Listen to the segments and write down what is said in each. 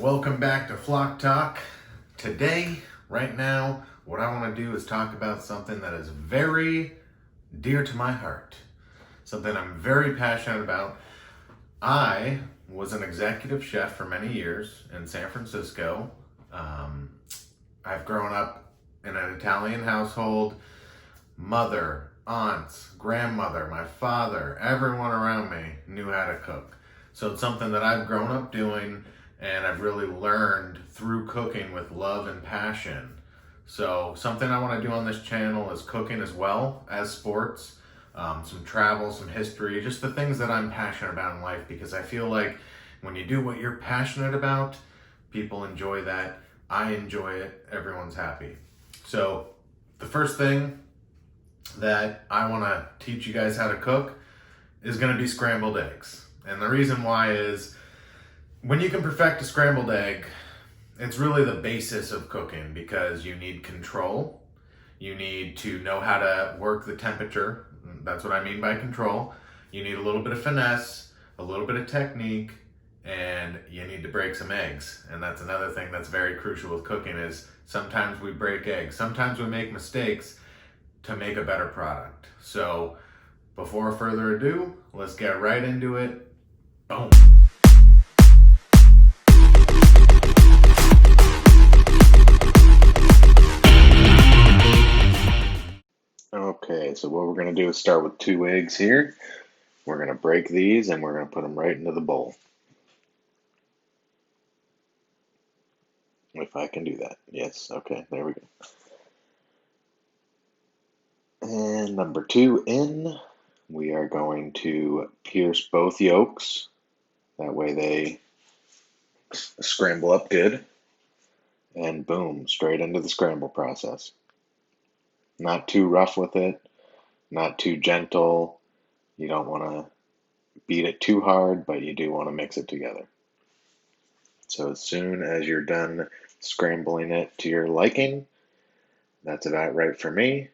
Welcome back to Flock Talk. Today, right now, what I want to do is talk about something that is very dear to my heart. Something I'm very passionate about. I was an executive chef for many years in San Francisco. Um, I've grown up in an Italian household. Mother, aunts, grandmother, my father, everyone around me knew how to cook. So it's something that I've grown up doing and I've really learned through cooking with love and passion. So something I want to do on this channel is cooking as well as sports, some travel, some history, just the things that I'm passionate about in life, because I feel like when you do what you're passionate about, people enjoy that. I enjoy it. Everyone's happy. So the first thing that I want to teach you guys how to cook is going to be scrambled eggs. And the reason why is when you can perfect a scrambled egg, it's really the basis of cooking, because you need control. You need to know how to work the temperature. That's what I mean by control. You need a little bit of finesse, a little bit of technique, and you need to break some eggs. And that's another thing that's very crucial with cooking is sometimes we break eggs. Sometimes we make mistakes to make a better product. So before further ado, let's get right into it. Boom. Okay, so what we're going to do is start with 2 eggs here. We're going to break these and we're going to put them right into the bowl. If I can do that. Yes, okay, there we go. And number 2 in, we are going to pierce both yolks. That way they scramble up good. And boom, straight into the scramble process. Not too rough with it, not too gentle. You don't want to beat it too hard, but you do want to mix it together. So as soon as you're done scrambling it to your liking, that's about right for me.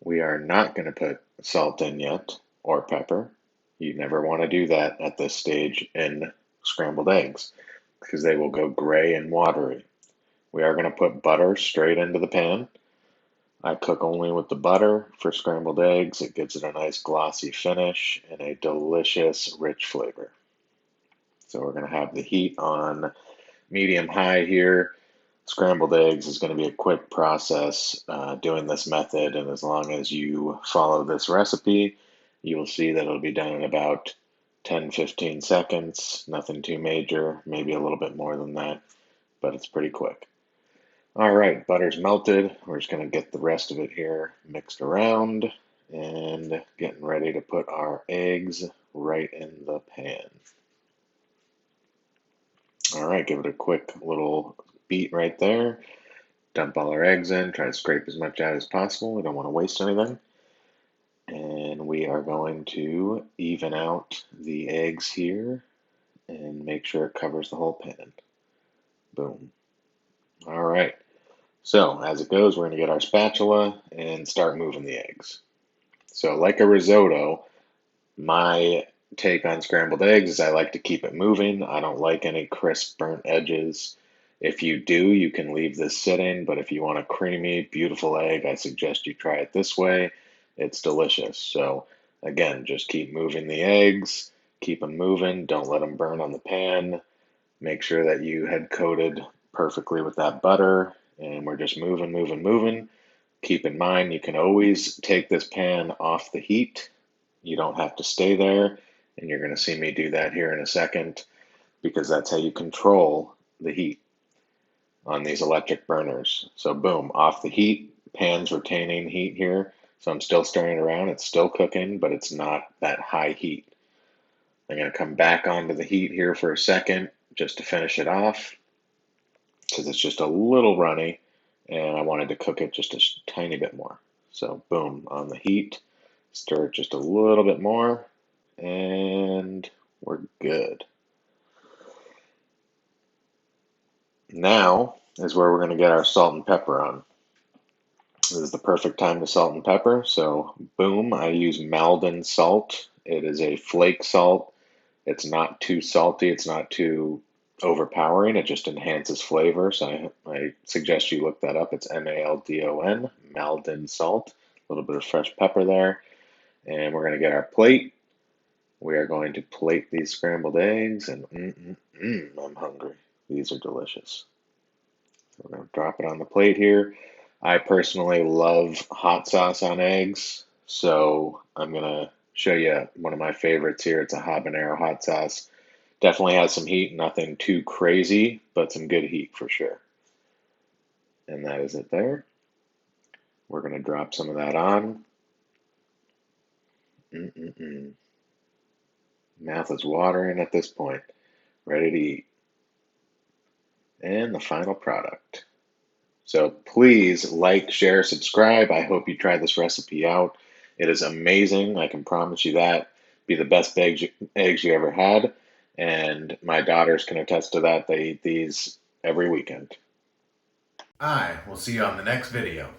We are not going to put salt in yet, or pepper. You never want to do that at this stage in scrambled eggs, because they will go gray and watery. We are going to put butter straight into the pan. I cook only with the butter for scrambled eggs. It gives it a nice glossy finish and a delicious, rich flavor. So we're going to have the heat on medium high here. Scrambled eggs is going to be a quick process doing this method, and as long as you follow this recipe, you will see that it'll be done in about 10-15 seconds. Nothing too major, maybe a little bit more than that, but it's pretty quick. All right, butter's melted. We're just going to get the rest of it here mixed around and getting ready to put our eggs right in the pan. All right, give it a quick little beat right there. Dump all our eggs in, try to scrape as much out as possible. We don't want to waste anything. And we are going to even out the eggs here and make sure it covers the whole pan. Boom. All right. So as it goes, we're going to get our spatula and start moving the eggs. So like a risotto, my take on scrambled eggs is I like to keep it moving. I don't like any crisp burnt edges. If you do, you can leave this sitting, but if you want a creamy, beautiful egg, I suggest you try it this way. It's delicious. So again, just keep moving the eggs, keep them moving, don't let them burn on the pan. Make sure that you had coated perfectly with that butter, and we're just moving, moving, moving. Keep in mind, you can always take this pan off the heat. You don't have to stay there, and you're going to see me do that here in a second, because that's how you control the heat on these electric burners. So boom, off the heat, pan's retaining heat here. So I'm still stirring around, it's still cooking, but it's not that high heat. I'm going to come back onto the heat here for a second just to finish it off, because it's just a little runny and I wanted to cook it just a tiny bit more. So boom, on the heat, stir it just a little bit more, and we're good. Now is where we're going to get our salt and pepper on. This is the perfect time to salt and pepper. So boom, I use Maldon salt. It is a flake salt. It's not too salty. It's not too overpowering. It just enhances flavor. So I suggest you look that up. It's Maldon, Maldon salt. A little bit of fresh pepper there. And we're going to get our plate. We are going to plate these scrambled eggs, and I'm hungry. These are delicious. So we're going to drop it on the plate here. I personally love hot sauce on eggs, so I'm going to show you one of my favorites here. It's a habanero hot sauce. Definitely has some heat, nothing too crazy, but some good heat for sure. And that is it there. We're going to drop some of that on. Mouth is watering at this point. Ready to eat. And the final product. So please like, share, subscribe. I hope you try this recipe out. It is amazing. I can promise you that. Be the best eggs you ever had. And my daughters can attest to that. They eat these every weekend. I will see you on the next video.